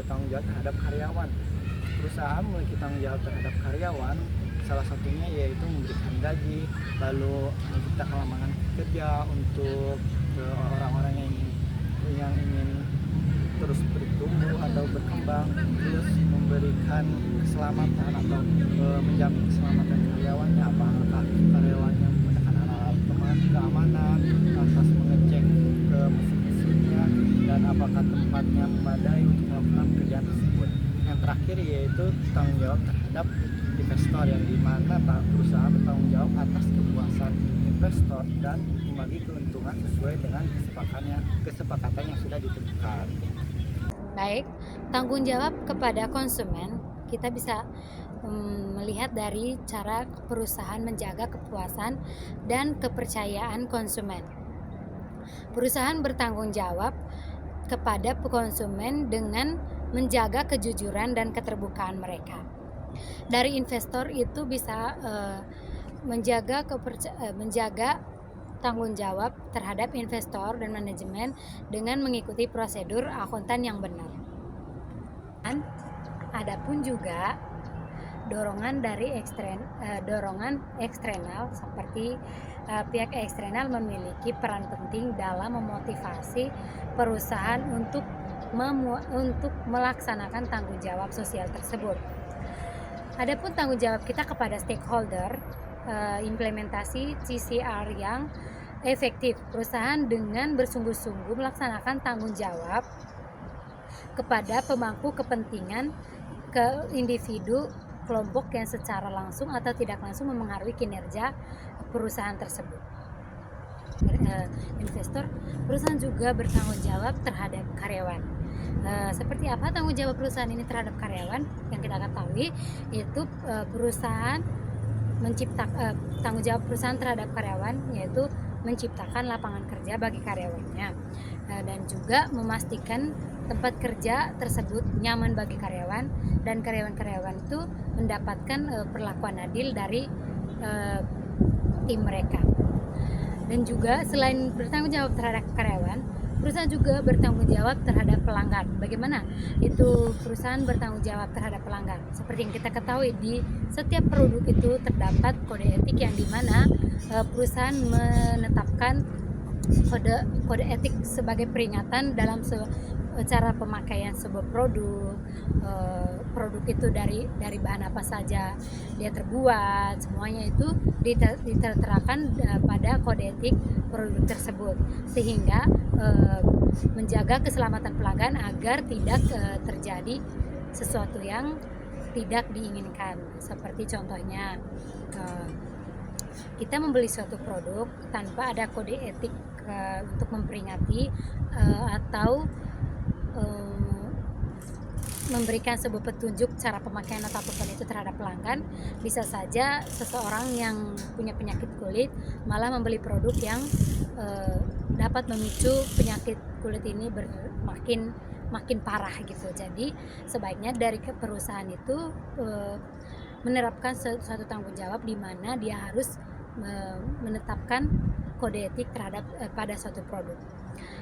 tanggung jawab terhadap karyawan. Perusahaan memiliki tanggung jawab terhadap karyawan, salah satunya yaitu memberikan gaji, lalu menciptakan lapangan kerja untuk orang-orang yang ingin terus bertumbuh atau berkembang, terus memberikan keselamatan atau menjamin keselamatan karyawannya, apakah karyawannya menggunakan alat-alat keamanan, lantas mengecek ke mesin-mesinnya, dan apakah tempatnya memadai untuk melakukan pekerjaan tersebut. Yang terakhir yaitu tanggung jawab terhadap investor, yang dimana perusahaan bertanggung jawab atas kepuasan investor dan membagi keuntungan sesuai dengan kesepakatan yang sudah ditentukan. Baik, tanggung jawab kepada konsumen kita bisa melihat dari cara perusahaan menjaga kepuasan dan kepercayaan konsumen. Perusahaan bertanggung jawab kepada konsumen dengan menjaga kejujuran dan keterbukaan mereka. Dari investor itu bisa menjaga tanggung jawab terhadap investor dan manajemen dengan mengikuti prosedur akuntan yang benar. Dan adapun juga dorongan eksternal seperti pihak eksternal memiliki peran penting dalam memotivasi perusahaan untuk melaksanakan tanggung jawab sosial tersebut. Adapun tanggung jawab kita kepada stakeholder, implementasi CCR yang efektif. Perusahaan dengan bersungguh-sungguh melaksanakan tanggung jawab kepada pemangku kepentingan ke individu, kelompok yang secara langsung atau tidak langsung memengaruhi kinerja perusahaan tersebut. Investor, perusahaan juga bertanggung jawab terhadap karyawan. Seperti apa tanggung jawab perusahaan ini terhadap karyawan? Yang kita ketahui yaitu perusahaan tanggung jawab perusahaan terhadap karyawan yaitu menciptakan lapangan kerja bagi karyawannya, dan juga memastikan tempat kerja tersebut nyaman bagi karyawan dan karyawan-karyawan itu mendapatkan perlakuan adil dari tim mereka. Dan juga selain bertanggung jawab terhadap karyawan, perusahaan juga bertanggung jawab terhadap pelanggan. Bagaimana itu perusahaan bertanggung jawab terhadap pelanggan? Seperti yang kita ketahui, di setiap produk itu terdapat kode etik yang dimana perusahaan menetapkan kode etik sebagai peringatan dalam cara pemakaian sebuah produk itu dari bahan apa saja dia terbuat, semuanya itu diterterakan pada kode etik produk tersebut, sehingga menjaga keselamatan pelanggan agar tidak terjadi sesuatu yang tidak diinginkan. Seperti contohnya kita membeli suatu produk tanpa ada kode etik untuk memperingati atau memberikan sebuah petunjuk cara pemakaian atau apapun itu terhadap pelanggan, bisa saja seseorang yang punya penyakit kulit malah membeli produk yang dapat memicu penyakit kulit ini makin parah gitu. Jadi sebaiknya dari perusahaan itu menerapkan suatu tanggung jawab di mana dia harus menetapkan kode etik terhadap pada suatu produk,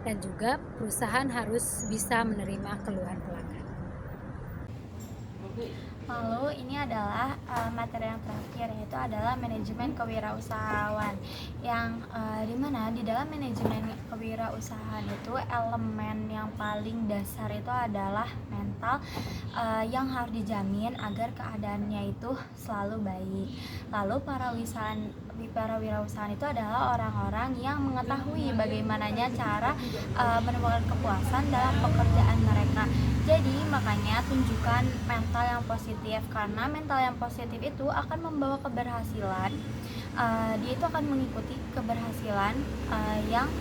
dan juga perusahaan harus bisa menerima keluhan pelanggan. Lalu ini adalah materi yang terakhir, yaitu adalah manajemen kewirausahaan, yang dimana di dalam manajemen kewirausahaan itu elemen yang paling dasar itu adalah mental yang harus dijamin agar keadaannya itu selalu baik. Lalu para wirausahaan itu adalah orang-orang yang mengetahui bagaimananya cara menemukan kepuasan dalam pekerjaan mereka. Jadi makanya tunjukkan mental yang positif, karena mental yang positif itu akan membawa keberhasilan. Dia itu akan mengikuti keberhasilan yang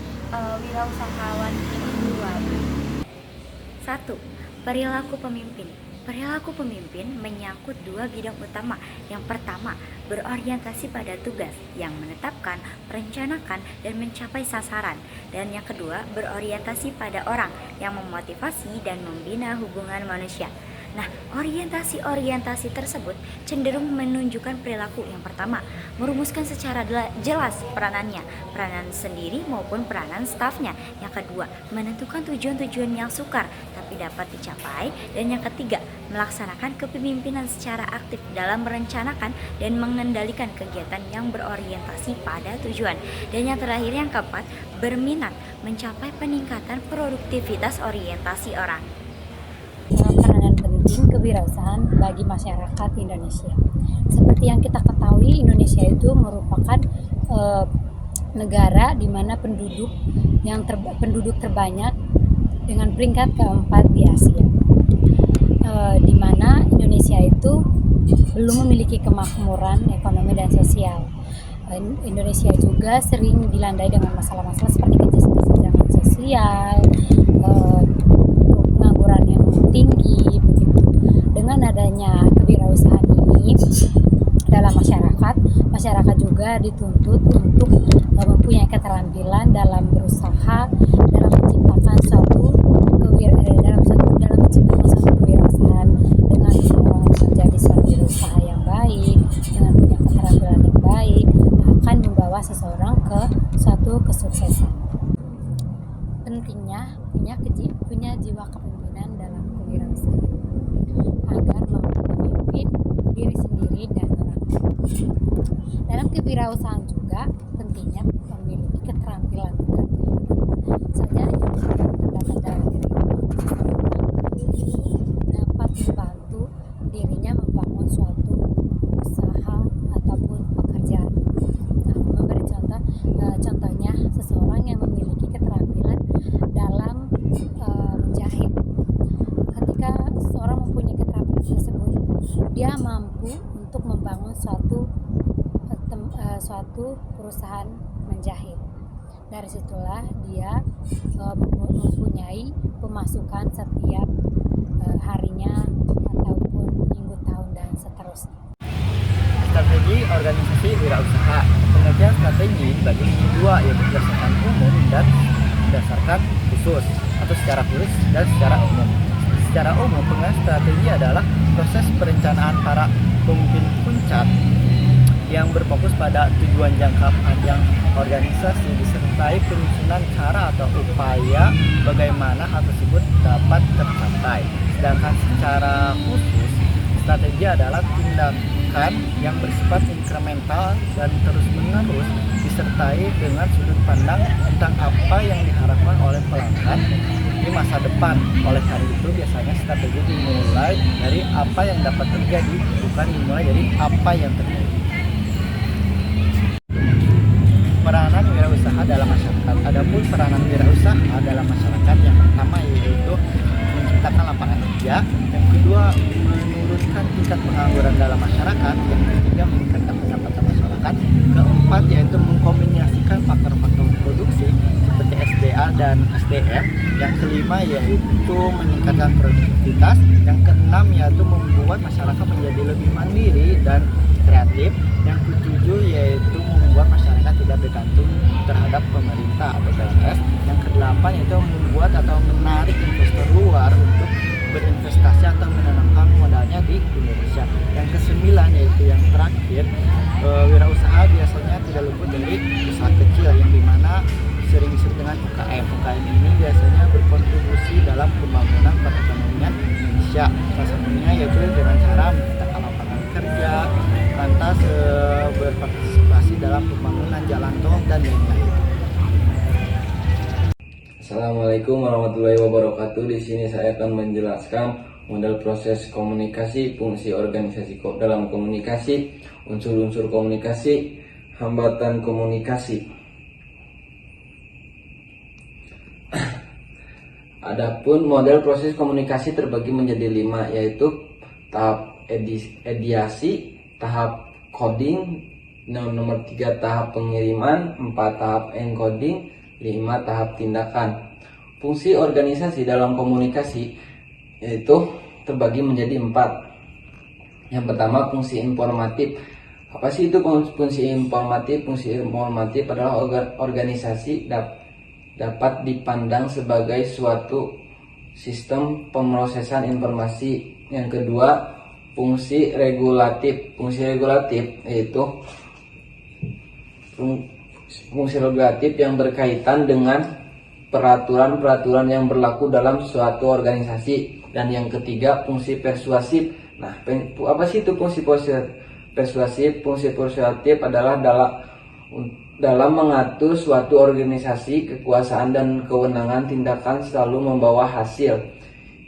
wirausahawan ini buat. 1. Perilaku pemimpin. Perilaku pemimpin menyangkut dua bidang utama. Yang pertama, berorientasi pada tugas yang menetapkan, merencanakan, dan mencapai sasaran. Dan yang kedua, berorientasi pada orang yang memotivasi dan membina hubungan manusia. Nah, orientasi-orientasi tersebut cenderung menunjukkan perilaku. Yang pertama, merumuskan secara jelas peranan sendiri maupun peranan stafnya. Yang kedua, menentukan tujuan-tujuan yang sukar tapi dapat dicapai. Dan yang ketiga, melaksanakan kepemimpinan secara aktif dalam merencanakan dan mengendalikan kegiatan yang berorientasi pada tujuan. Dan yang terakhir, yang keempat, berminat mencapai peningkatan produktivitas orientasi orang. Peranan penting kewirausahaan bagi masyarakat Indonesia. Seperti yang kita ketahui, Indonesia itu merupakan negara di mana penduduk terbanyak dengan peringkat keempat di Asia. Di mana Indonesia itu belum memiliki kemakmuran ekonomi dan sosial. Indonesia juga sering dilandai dengan masalah-masalah seperti kesenjangan sosial, pengangguran yang tinggi begitu. Dengan adanya kewirausahaan ini dalam masyarakat juga dituntut untuk mempunyai keterampilan dalam berusaha dalam menciptakan suatu kewirausahaan dengan menjadi suatu usaha yang baik, dengan punya keterampilan yang baik akan membawa seseorang ke suatu kesuksesan. Pentingnya punya jiwa kepemimpinan dalam kewirausahaan agar mampu memimpin diri sendiri dan orang lain. Dalam kewirausahaan juga pentingnya memiliki keterampilan saja yang terdapat dalam diri dapat membantu dirinya membangun suatu usaha ataupun pekerjaan. Memberi contohnya seseorang yang memiliki keterampilan dalam menjahit. Ketika seseorang mempunyai keterampilan tersebut, dia mampu untuk membangun suatu perusahaan menjahit. Dari situlah dia mempunyai pemasukan setiap harinya ataupun minggu, tahun, dan seterusnya. Strategi organisasi wirausaha. Pengertian strategi bagi dua, yaitu berdasarkan umum dan berdasarkan khusus, atau secara khusus dan secara umum. Secara umum, pengertian strategi adalah proses perencanaan para pemimpin puncak yang berfokus pada tujuan jangka panjang organisasi disertai penyusunan cara atau upaya bagaimana hal tersebut dapat tercapai. Sedangkan secara khusus, strategi adalah tindakan yang bersifat inkremental dan terus-menerus disertai dengan sudut pandang tentang apa yang diharapkan oleh pelanggan di masa depan. Oleh karena itu, biasanya strategi dimulai dari apa yang dapat terjadi, bukan dimulai dari apa yang terjadi. Peranan wirausaha dalam masyarakat. Adapun peranan wirausaha dalam masyarakat, yang pertama yaitu menciptakan lapangan kerja, yang kedua menurunkan tingkat pengangguran dalam masyarakat, yang ketiga meningkatkan pendapatan masyarakat, keempat yaitu mengkombinasikan faktor-faktor produksi seperti SDA dan SDM, yang kelima yaitu meningkatkan produktivitas, yang keenam yaitu membuat masyarakat menjadi lebih mandiri dan kreatif, yang ketujuh yaitu membuat masyarakat tidak bergantung terhadap pemerintah atau PNS, yang kedelapan yaitu membuat atau menarik investor luar untuk berinvestasi atau menanamkan modalnya di Indonesia, yang kesembilan yaitu yang terakhir, wirausaha biasanya tidak luput dari usaha kecil, yang dimana sering disebut dengan UKM. UKM ini biasanya berkontribusi dalam pembangunan perekonomian Indonesia. Salah satunya yaitu dengan cara menciptakan lapangan kerja, lantas berpartisipasi dalam pembangunan jalan tol dan lain-lain. Assalamualaikum warahmatullahi wabarakatuh. Di sini saya akan menjelaskan model proses komunikasi, fungsi organisasi dalam komunikasi, unsur-unsur komunikasi, hambatan komunikasi. Adapun model proses komunikasi terbagi menjadi 5, yaitu tahap ideasi, tahap coding, nomor 3 tahap pengiriman, 4 tahap encoding, 5 tahap tindakan. Fungsi organisasi dalam komunikasi yaitu terbagi menjadi 4. Yang pertama, fungsi informatif. Apa sih itu fungsi informatif? Fungsi informatif adalah organisasi dapat dipandang sebagai suatu sistem pemrosesan informasi. Yang kedua, fungsi regulatif. Fungsi regulatif yaitu fungsi regulatif yang berkaitan dengan peraturan-peraturan yang berlaku dalam suatu organisasi. Dan yang ketiga, fungsi persuasif. Nah, apa sih itu fungsi persuasif? Fungsi persuasif adalah dalam mengatur suatu organisasi, kekuasaan dan kewenangan tindakan selalu membawa hasil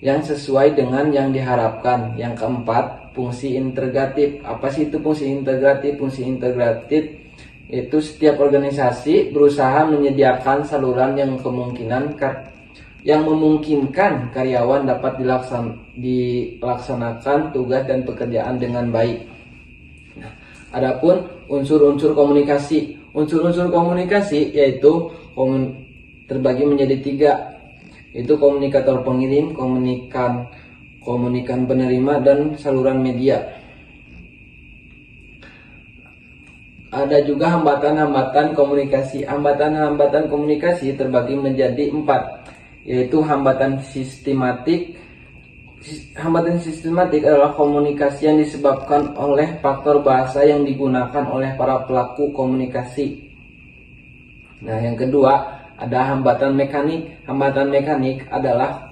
yang sesuai dengan yang diharapkan. Yang keempat, fungsi integratif. Apa sih itu fungsi integratif? Fungsi integratif itu setiap organisasi berusaha menyediakan saluran yang memungkinkan karyawan dapat dilaksanakan tugas dan pekerjaan dengan baik. Nah, adapun unsur-unsur komunikasi. Unsur-unsur komunikasi yaitu terbagi menjadi 3, yaitu komunikator pengirim, komunikan penerima, dan saluran media. Ada juga hambatan-hambatan komunikasi. Hambatan-hambatan komunikasi terbagi menjadi 4, yaitu hambatan sistematik. Hambatan sistematik adalah komunikasi yang disebabkan oleh faktor bahasa yang digunakan oleh para pelaku komunikasi. Nah, yang kedua, ada hambatan mekanik. Hambatan mekanik adalah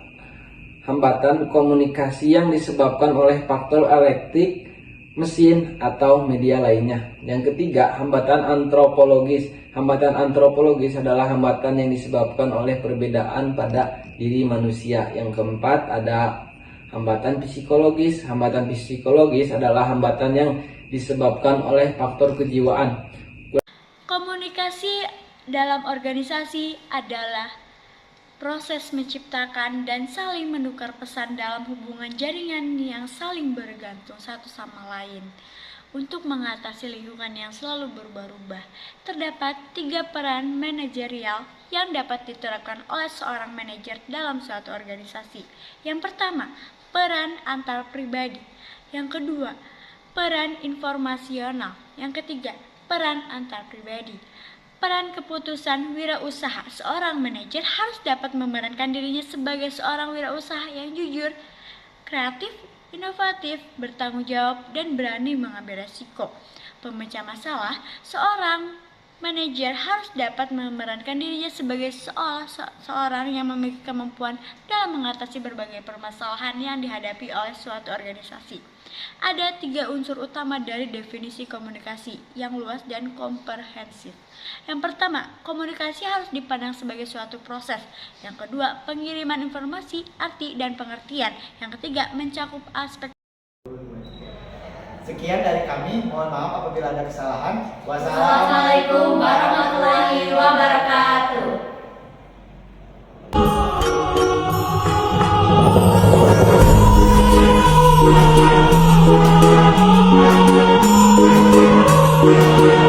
hambatan komunikasi yang disebabkan oleh faktor elektrik, mesin, atau media lainnya. Yang ketiga, hambatan antropologis. Hambatan antropologis adalah hambatan yang disebabkan oleh perbedaan pada diri manusia. Yang keempat, ada hambatan psikologis. Hambatan psikologis adalah hambatan yang disebabkan oleh faktor kejiwaan. Komunikasi dalam organisasi adalah proses menciptakan dan saling menukar pesan dalam hubungan jaringan yang saling bergantung satu sama lain. Untuk mengatasi lingkungan yang selalu berubah-ubah, terdapat 3 peran manajerial yang dapat diterapkan oleh seorang manajer dalam suatu organisasi. Yang pertama, peran antar pribadi. Yang kedua, peran informasional. Yang ketiga, peran antar pribadi. Peran keputusan wirausaha. Seorang manajer harus dapat memerankan dirinya sebagai seorang wirausaha yang jujur, kreatif, inovatif, bertanggung jawab, dan berani mengambil resiko. Pemecah masalah. Seorang manajer harus dapat memerankan dirinya sebagai seorang yang memiliki kemampuan dalam mengatasi berbagai permasalahan yang dihadapi oleh suatu organisasi. Ada 3 unsur utama dari definisi komunikasi yang luas dan komprehensif. Yang pertama, komunikasi harus dipandang sebagai suatu proses. Yang kedua, pengiriman informasi, arti, dan pengertian. Yang ketiga, mencakup aspek. Sekian dari kami, mohon maaf apabila ada kesalahan. Wassalamualaikum warahmatullahi wabarakatuh. Thank you.